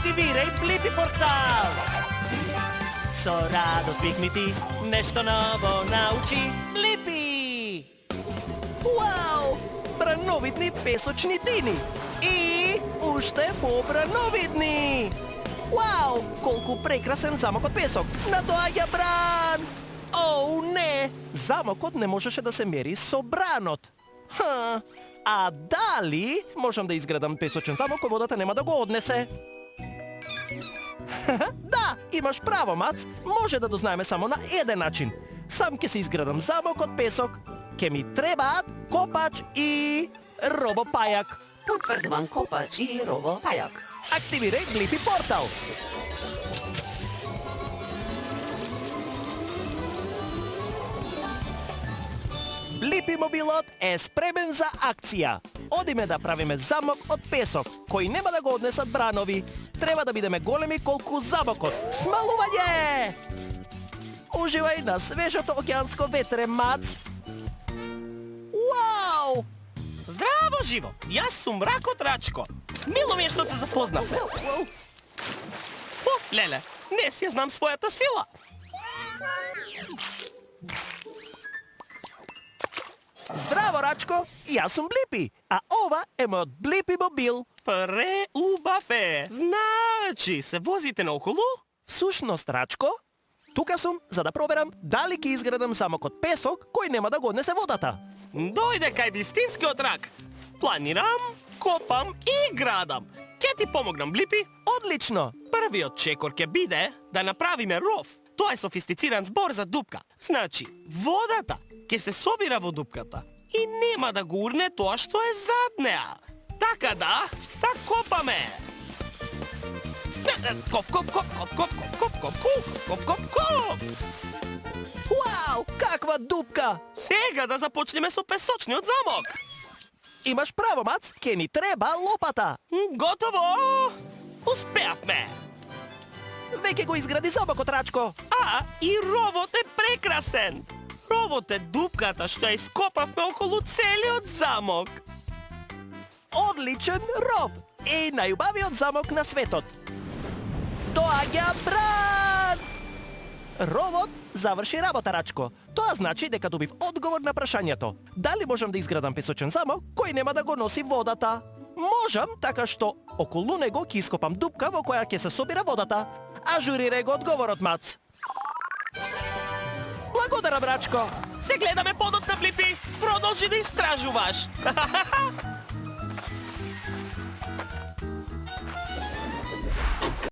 Активирај Блипи портал! Со радост викни ти, нешто ново научи Блипи! Вау! Брановидни песочни дини! И уште побрановидни! Вау! Колку прекрасен замок од песок! Надоаѓа Бран! Оу, не! Замокот не можеше да се мери со Бранот. А дали можам да изградам песочен замок кој водата нема да го однесе? Да, имаш право, Мац. Може да дознаеме само на еден начин. Сам ќе се изградам замок од песок. Ке ми требаат копач и робопајак. Потврдувам копач и робопајак. Активирај Блипи портал. Блипи мобилот е спремен за акција. Одиме да правиме замок од песок, кој нема да го однесат бранови. Треба да бидеме големи колку замокот. Смалување! Уживај на свежото океанско ветре, Мац. Вау! Здраво, живо! Јас сум Ракот Рачко. Мило ми е што се запознавме. О, леле, не си ја знам својата сила. Здраво, Рачко! Јас сум Блипи, а ова е мојот Блипи мобил. Преубав е. Значи, се возите наоколу? Всушност, Рачко, тука сум за да проверам дали ќе изградам замок од песок кој нема да го однесе водата. Дојде кај вистинскиот рак. Планирам, копам и градам. Ќе ти помогнам, Блипи. Одлично! Првиот чекор ќе биде да направиме ров. Тоа е софистициран збор за дупка. Значи, водата ќе се собира во дупката и нема да го урне тоа што е зад неа. Така да копаме. Коп, коп, коп, коп, коп, коп, коп, коп, коп, коп. Вау, каква дупка! Сега да започнеме со песочниот замок. Имаш право, Мац, ке ни треба лопата. Готово! Успеавме! Веќе го изгради замокот, Рачко. И ровот е прекрасен! Ровот е дупката што ја ископавме околу целиот замок. Одличен ров! И најубавиот замок на светот. Доаѓа Бран! Ровот заврши работа, Рачко. Тоа значи дека добив одговор на прашањето. Дали можам да изградам песочен замок кој нема да го носи водата? Можам, така што околу него ќе ископам дупка во која ќе се собира водата. Ажурирај го одговорот, Мац. Благодарам, Рачко. Се гледаме подоцна, Блипи! Продолжи да истражуваш!